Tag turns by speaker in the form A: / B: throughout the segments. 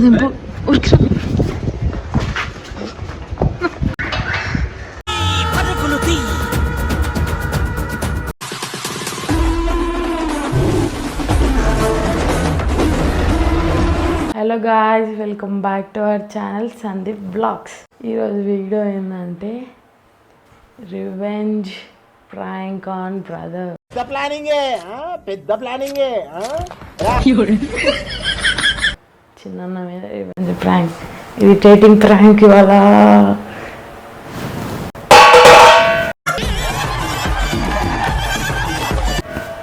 A: Hello guys, welcome back to our channel Sandeep blogs. ఈరోజు video ఏంటంటే revenge prank on brother. పెద్ద planning చిన్న మీద రివెంజ్ ప్రాంక్, ఇరిటేటింగ్ ప్రాంక్. ఇవాళ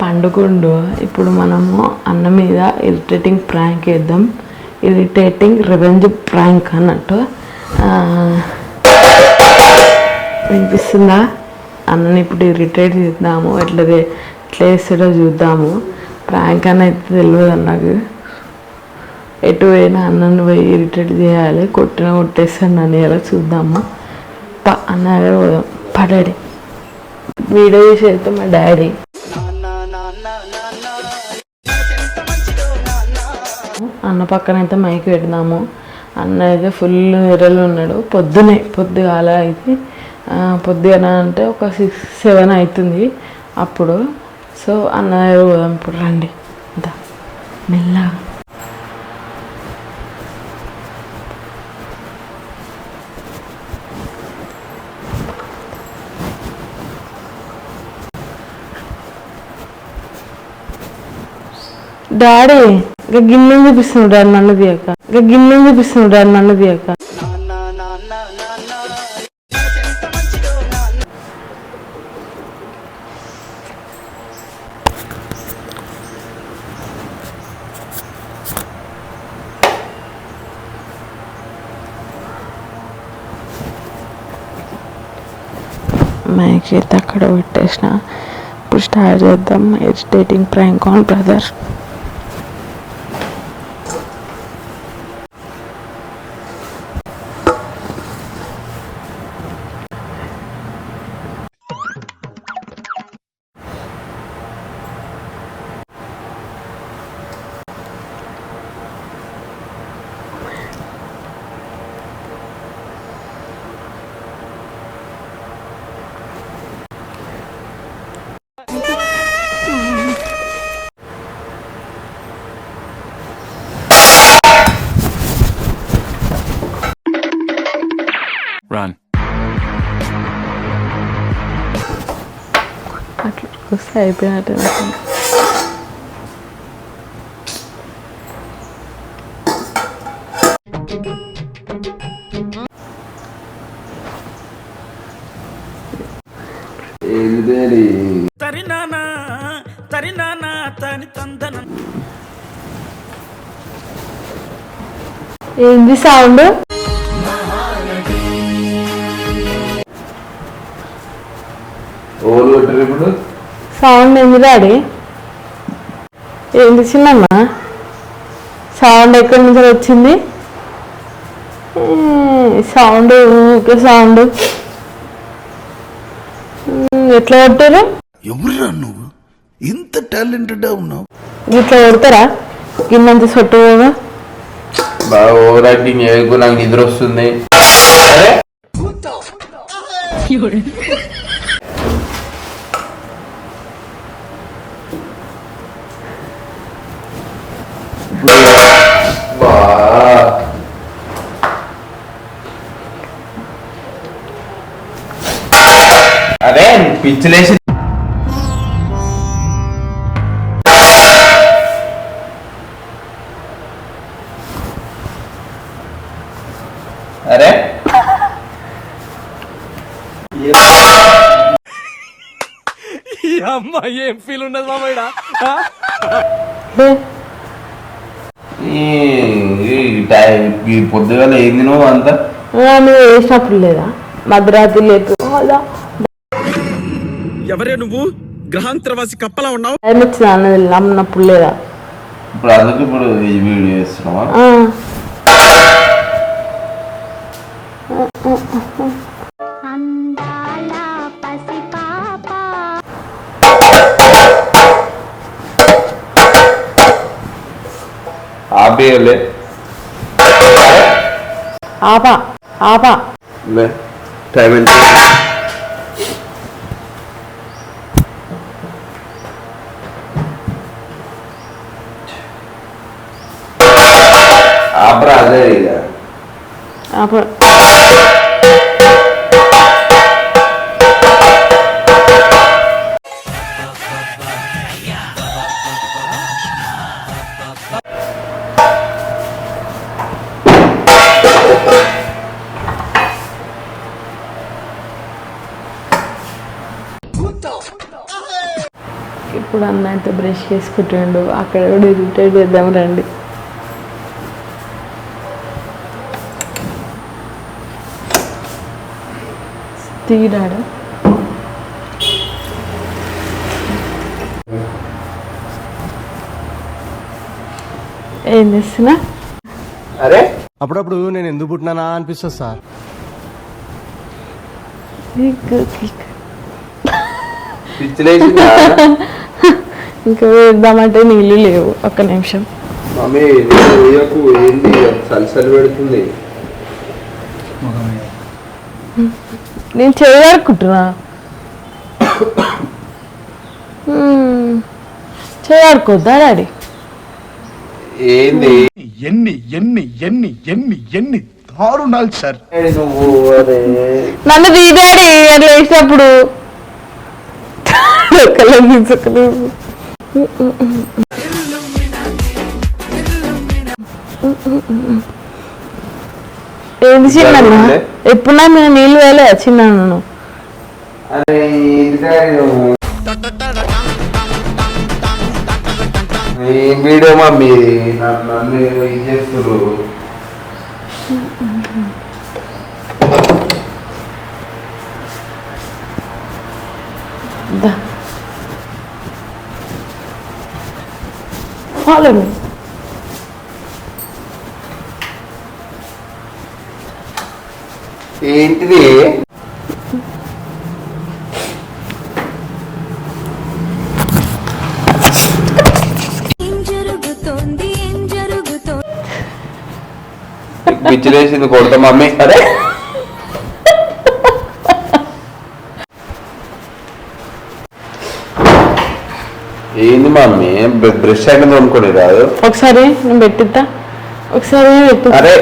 A: పండుకుండు. ఇప్పుడు మనము అన్న మీద ఇరిటేటింగ్ ప్రాంక్ వేద్దాం. ఇరిటేటింగ్ రివెంజ్ ప్రాంక్ అన్నట్టు. వినిపిస్తుందా? అన్నని ఇప్పుడు ఇరిటేట్ చేద్దాము. ఎట్లా వేస్తాడో చూద్దాము. ప్రాంక్ అని అయితే తెలియదు అన్నకు. ఎటు పోయినా అన్నని పోయి ఇరిటేట్ చేయాలి. కొట్టేస్తాను నన్ను ఎలా చూద్దాము. అన్నగా పోదాం. డాడీ వీడియో చేసి వెళ్తే మా డాడీ అన్న పక్కన అయితే మైక్ పెడదాము. అన్న అయితే ఫుల్ ఎర్రలు ఉన్నాడు. పొద్దుగాల అయితే పొద్దుగాల అంటే ఒక 6-7 అవుతుంది అప్పుడు. సో అన్న పోదాం ఇప్పుడు. రండి అంతా మెల్లగా. డాడీ గిన్నె చూపిస్తున్నాడు డాడీ నన్ను తీయక. గిన్నె చూపిస్తున్నాడు డాడీ నన్ను తీయక. మైక్ అయితే అక్కడ పెట్టేసిన. ఇప్పుడు స్టార్ట్ చేద్దాం irritating prank on brother.
B: Run.
A: అట్లా వస్తే అయిపోయినట్టు. ఏంది సౌండ్? సౌండ్ ఏంది డాడీ? ఏంది చిన్నమ్మా? సౌండ్ ఎక్కడి నుంచి వచ్చింది? సౌండ్ ఊకే సౌండ్. ఎట్లా కొట్టారు?
C: ఎవరురా నువ్వు? ఇంత టాలెంటెడ్ ఉన్నావు.
A: ఇట్లా కొడతారా? కిందంత సొట్టు పోగా
D: బాగా ఓవర్ యాక్టింగ్ చేయకు, నాకు నిద్ర వస్తుంది. అరే పిచ్చిలేసి అరే
B: అమ్మా ఏం ఫీల్ ఉన్నది మామయ్య?
D: ఈ పొద్దుగాల ఏంది నువ్వు అంతా?
A: నువ్వు వేసినప్పుడు లేదా? మధ్యరాత్రి లేదు.
B: ఎవరే నువ్వు? గ్రహాంతరవాసి కప్పలా ఉన్నావు.
A: అన్నది నమ్మినప్పుడు లేదా?
D: ఇప్పుడు అందుకు ఇప్పుడు వీడియో చేస్తున్నావా? ఆపేయలే
A: ఆపా ఆపా.
D: టైం ఎంత? ఆపరా అదే ఇక
A: ఆపా. ఇప్పుడు అన్న అయితే బ్రష్ చేసుకుంటుండు, అక్కడ కూడా ఇరిటేట్ చేద్దాం రండి. తీరాడు. ఏం చేస్తున్నా?
D: అరే
E: అప్పుడప్పుడు నేను ఎందుకు పుట్టినానా అనిపిస్తుంది సార్.
D: పిచ్చిలేసిందా?
A: ఇంకా వేద్దామంటే నీళ్ళు లేవు. ఒక్క నిమిషం.
D: మమ్మీ ఏంది సలసలు పెడుతుంది?
A: నేను చేయడుకుంటున్నా. చేయడుకోద్దా డాడీ?
D: ఏంది
C: ఎన్ని ఎన్ని ఎన్ని ఎన్ని ఎన్ని దారుణాలు సార్.
D: నువ్వు? అరే
A: నన్ను తీడాడి అట్లా వేసినప్పుడు ఏంది చిన్న? ఎప్పుడున్నా మేము నీళ్ళు వేలే చిన్న.
D: అరే వీడియో మమ్మీ నన్ను ఇది చేస్తున్నారు.
A: Follow me.
D: ఏంటిది? పిచ్చిలేసింది కొడతా మమ్మీ. అరే ఏంది మమ్మీ బ్రష్ అయినది అనుకోలేదు కాదు.
A: ఒకసారి నేను పెట్టిద్దా, ఒకసారి పెట్టు.
D: అరే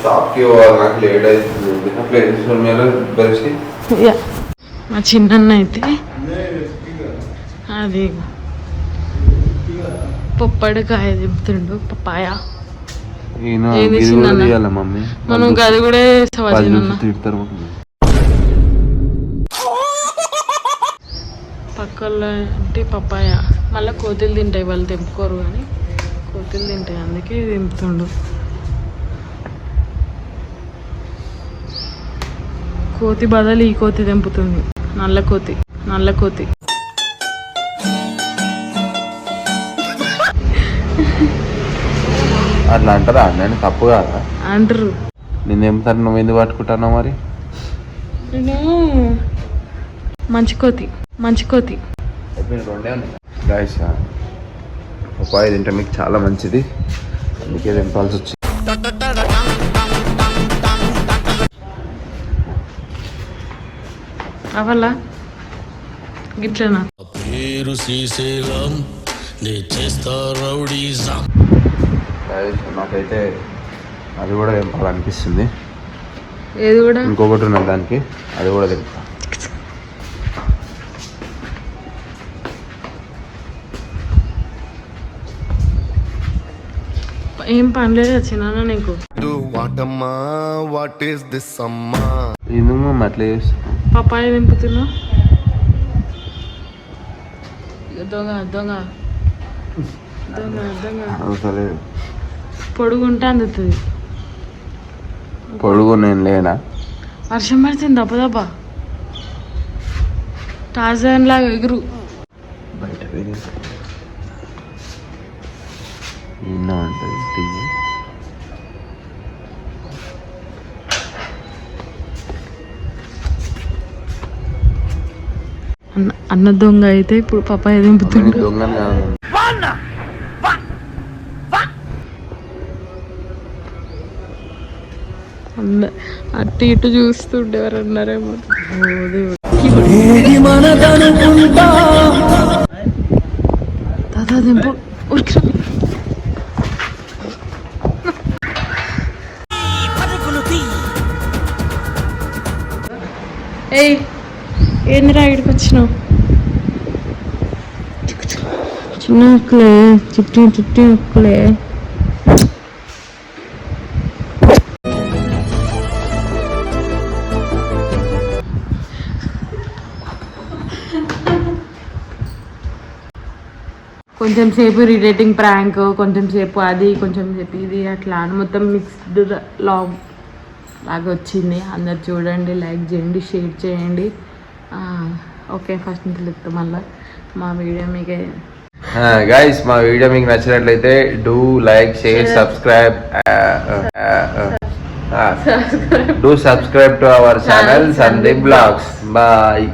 D: షాప్కి పోవాలి, నాకు లేట్ అవుతుంది. ప్లేస్ బలిసి
A: మా చిన్న అయితే అది పొప్పడి కాయ తింటుండు, పప్పాయ. ఏది చిన్న
D: మమ్మీ
A: మనం గది కూడా తిడతారు. పక్కల్లో అంటే పప్పాయ మళ్ళీ కోతులు తింటాయి, వాళ్ళు తెంపుకోరు కానీ కోతులు తింటాయి, అందుకే తింపుతుండు. కోతి బదులు ఈ కోతి తెంపుతుంది, నల్ల కోతి. నల్ల కోతి
D: అట్లా అంటారా? నేను తప్పు కాదా
A: అంటారు.
D: నేనేంటాను, నువ్వు ఎందుకు పట్టుకుంటాను మరి?
A: నేను మంచి కోతి, మంచి కోతి.
D: గాయస్ పప్పాయ తింటే మీకు చాలా మంచిది, అందుకే తింపాల్సి వచ్చింది.
A: అవలా గిట్లనా?
F: పేరు శ్రీశైలం నే చేస్తా రౌడీజం.
D: నాకైతే అది కూడా తింపాలనిపిస్తుంది.
A: ఏది కూడా?
D: ఇంకొకటి ఉన్నది దానికి, అది కూడా తింటా.
A: ఏం పనిలేదు వచ్చినా నీకు?
D: ఎందుకు అట్లా చేస్తా?
A: పప్పాయ దింపుతున్నావు. దొంగ దొంగ దొంగ దొంగ.
D: అవసరం
A: పొడుగుంటే అందుతుంది.
D: పొడుగు నేను లేనా?
A: వర్షం పడుతుంది దప్ప దప్ప. టార్జన్ లాగా ఎగురు.
D: బయట ఎన్నో ఉంటుంది టీవీ.
A: అన్న దొంగ అయితే ఇప్పుడు పప్పాయ దింపుతుండు.
D: దొంగని కాదు.
A: అటు ఇటు చూస్తుండే ఎవరు అన్నారేమో. దాదా దింపు ఉరికి. ఏయ్ ఏందిరా ఇక్కడికి వచ్చినావు? చిన్న అక్కలే చుట్టి అక్కలే. కొంచెం సేపు రిలేటింగ్ ప్రాంక్, కొంచెం సేపు అది, కొంచెం సేపు ఇది, అట్లా అని మొత్తం మిక్స్డ్ లాగ్ లాగా వచ్చింది. అందరు చూడండి, లైక్ చేయండి, షేర్ చేయండి. ఓకే, ఫస్ట్ నుంచి చెప్తాం మళ్ళీ మా వీడియో మీకు.
D: గైస్, మా వీడియో మీకు నచ్చినట్లయితే do like, share, subscribe. Do subscribe to our channel Sandeep Vlogs. Bye.